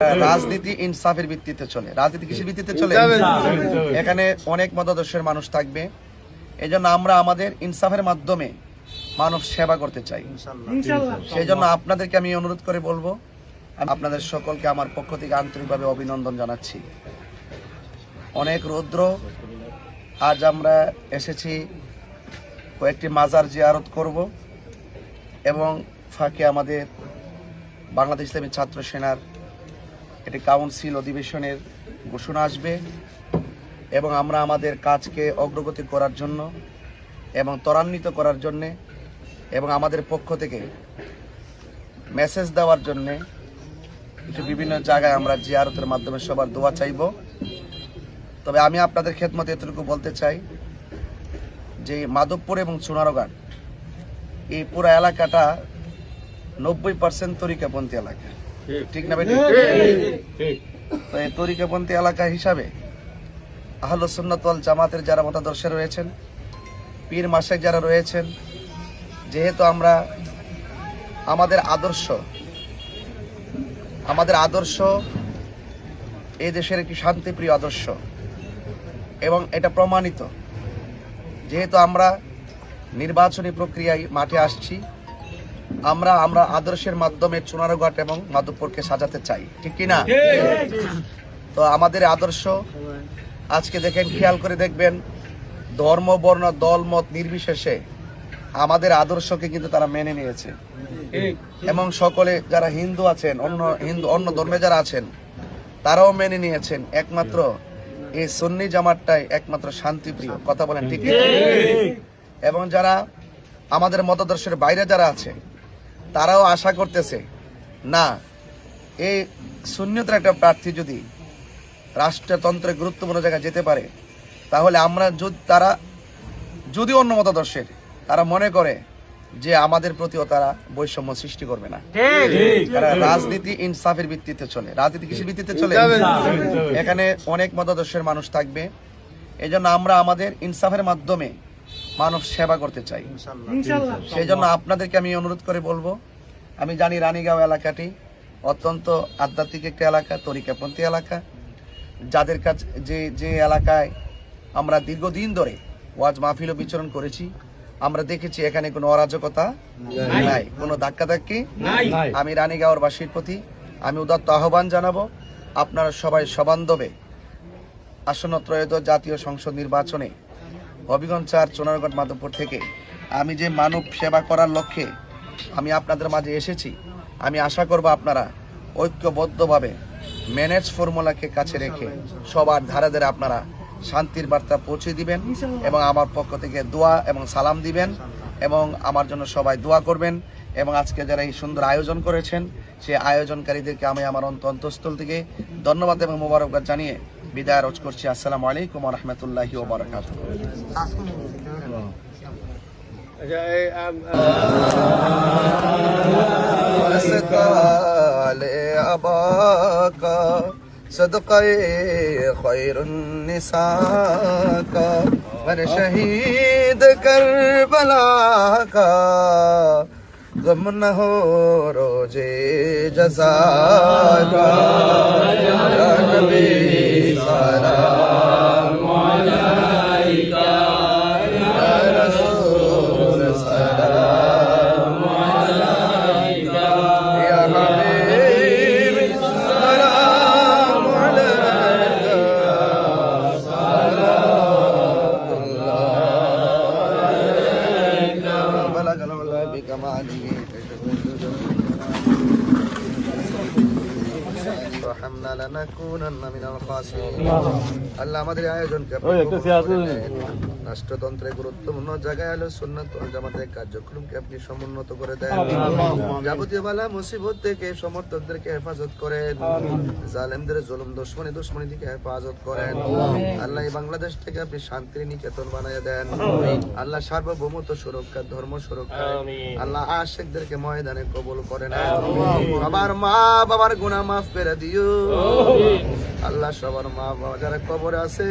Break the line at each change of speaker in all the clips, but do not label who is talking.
রাজনীতি ইনসাফের ভিত্তিতে চলে। রাজনীতি কিসের ভিত্তিতে চলে? এখানে অনেক মতাদর্শের মানুষ থাকবে, এই জন্য আমরা আমাদের ইনসাফের মাধ্যমে মানব সেবা করতে চাই। সেই জন্য আপনাদেরকে আমি অনুরোধ করে বলবো, আপনাদের সকলকে আমার পক্ষ থেকে আন্তরিকভাবে অভিনন্দন জানাচ্ছি। অনেক রৌদ্র, আজ আমরা এসেছি কয়েকটি মাজার জিয়ারত করব এবং ফাঁকে আমাদের বাংলাদেশ ইসলামী ছাত্র সেনার একটি কাউন্সিল অধিবেশনের ঘোষণা আসবে এবং আমরা আমাদের কাজকে অগ্রগতি করার জন্য এবং ত্বরান্বিত করার জন্যে এবং আমাদের পক্ষ থেকে মেসেজ দেওয়ার জন্যে একটু বিভিন্ন জায়গায় আমরা জিয়ারতের মাধ্যমে সবার দোয়া চাইব। তবে আমি আপনাদের খেদমতে এতটুকু বলতে চাই যে মাধবপুর এবং চুনারঘাট এই পুরো এলাকাটা 90% তরিকাপন্থী এলাকা, ঠিক না? তো এই তরিকাপন্থী এলাকা হিসাবে আহলুস সুন্নাত ওয়াল জামাতের যারা মতাদর্শে রয়েছেন, পীর মাশায়েখ যারা রয়েছেন, যেহেতু আমরা আমাদের আদর্শ এই দেশের একটি শান্তিপ্রিয় আদর্শ এবং এটা প্রমাণিত, যেহেতু আমরা নির্বাচনী প্রক্রিয়ায় মাঠে আসছি, আমরা আদর্শের মাধ্যমে চুনারঘাট এবং মাধবপুরকে সাজাতে চাই, ঠিক কিনা? তো আমাদের আদর্শ আজকে দেখেন, খেয়াল করে দেখবেন, ধর্ম বর্ণ দল মত নির্বিশেষে আমাদের আদর্শকে কিন্তু তারা মেনে নিয়েছে এবং সকলে যারা হিন্দু আছেন, অন্য ধর্মে যারা আছেন তারাও মেনে নিয়েছেন। একমাত্র এই সুন্নি জামাতটাই একমাত্র শান্তিপ্রিয়, কথা বলেন ঠিক? এবং যারা আমাদের মতাদর্শের বাইরে যারা আছে তারাও আশা করতেছে না, এই সুন্নিয়তের একটা প্রার্থী যদি রাষ্ট্রতন্ত্রের গুরুত্বপূর্ণ জায়গায় যেতে পারে, তাহলে আমরা যদি অন্য মতাদর্শের তারা মনে করে যে আমাদের প্রতিও তারা বৈষম্য সৃষ্টি করবে না। রাজনীতি ইনসাফের ভিত্তিতে চলে। রাজনীতি কিসের ভিত্তিতে চলে? এখানে অনেক মতাদর্শের মানুষ থাকবে, এই জন্য আমরা আমাদের ইনসাফের মাধ্যমে মানব সেবা করতে চাই। সেই জন্য আপনাদেরকে আমি অনুরোধ করে বলবো, আমি জানি রানীগাঁও এলাকাটি অত্যন্ত আধ্যাত্মিক একটা এলাকা, তরিকাপন্থী এলাকা, যাদের কাছে যে এলাকায় আমরা দীর্ঘদিন ধরে ওয়াজ মাহফিল বিচরণ করেছি, আমরা দেখেছি এখানে কোনো অরাজকতা নাই, কোনো ধাক্কাধাক্কি। আমি রানীগাঁওর বাসীর প্রতি আমি উদাত্ত আহ্বান জানাবো, আপনারা সবাই সবান্ধবে আসন্ন ত্রয়োদশ জাতীয় সংসদ নির্বাচনে হবিগঞ্জ ৪ চুনারঘাট মাধবপুর থেকে আমি যে মানব সেবা করার লক্ষ্যে আমি আপনাদের মাঝে এসেছি, আমি আশা করব আপনারা ঐক্যবদ্ধভাবে ম্যানেজ ফর্মুলাকে কাছে রেখে সবার ধারে ধারে আপনারা শান্তির বার্তা পৌঁছে দিবেন এবং আমার পক্ষ থেকে দোয়া এবং সালাম দিবেন এবং আমার জন্য সবাই দোয়া করবেন। এবং আজকে যারা এই সুন্দর আয়োজন করেছেন সেই আয়োজনকারীদেরকে আমি আমার অন্তঃস্থল থেকে ধন্যবাদ এবং মোবারকবাদ জানিয়ে বিদায় রোজ করছি। আসসালামু আলাইকুম ওয়া রাহমাতুল্লাহি ওয়া বারাকাতুহু। सदक़े खैरुन्निसा का वर शहीद करबला का गम न हो रोजे जज़ा का या नबी सलाम अलैका या रसूल सलाम अलैका या हबीब सलाम अलैका सल्लल्लाहु अलैका बलगल वल्लाह बिकमालिही আল্লাহ আমাদের আয়োজনকে রাষ্ট্রতন্ত্রের গুরুত্বপূর্ণ জায়গায় আলো সুন্নাত ওয়াল জামাতের কার্যক্রমকে আপনি সমুন্নত করে দেন, যাবতীয় বালা মুসিবত থেকে সমর্থকদেরকে হেফাজত করেন, জালেমদের জুলুম দুশমনি থেকে হেফাজত করেন। আল্লাহ এই বাংলাদেশ থেকে আপনি শান্তির নিকেতন বানিয়ে দেন। আল্লাহ সার্বভৌমত্ব সুরক্ষা, ধর্ম সুরক্ষা, আল্লাহ আশিকদেরকে ময়দানে কবুল করে নেন। সবার মা বাবার গুনাহ মাফ করে দিও। আল্লাহ সবার মা বাবা যারা কবরে আছে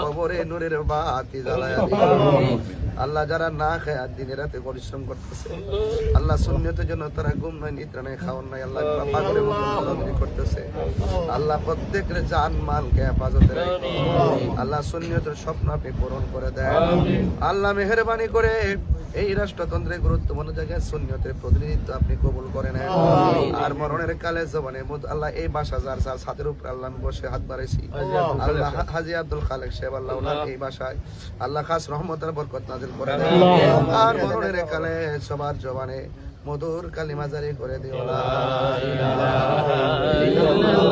কবরে নূরের বাতি জ্বালায়া দিও আল্লাহ যারা না খায় আর দিনে রাতে পরিশ্রম করতেছে আল্লাহ সুন্নতের জন্য তারা ঘুম নয় নিদ্রা নেই খাওয়ার নাই আল্লাহ পাগলের মতো বলাবলি করতেছে আল্লাহ প্রত্যেকের জান মালকে হেফাজতে রাখো আল্লাহ সুন্নতের স্বপ্ন আপনি পূরণ করে দেন আল্লাহ মেহেরবানি করে এই রাষ্ট্রতন্ত্রের গুরুত্বপূর্ণ জায়গায় সুন্নতের প্রতিনিধিত্ব আপনি কবুল করে নেন আর মরণের কালে জবানে আল্লাহ এই বাসা যার যার ছাদের উপর আল্লাহ আমি বসে হাত বাড়াইছি আল্লাহ হাজী আব্দুল খালেক সাহেব আল্লাহ ওনার এই বাসায় আল্লাহ খাস রহমতের বরকত নাযিল করে দেন আর মরণের কালে সবার জবানে মধুর কালিমা জারি করে দিও লা ইলাহা ইল্লাল্লাহ।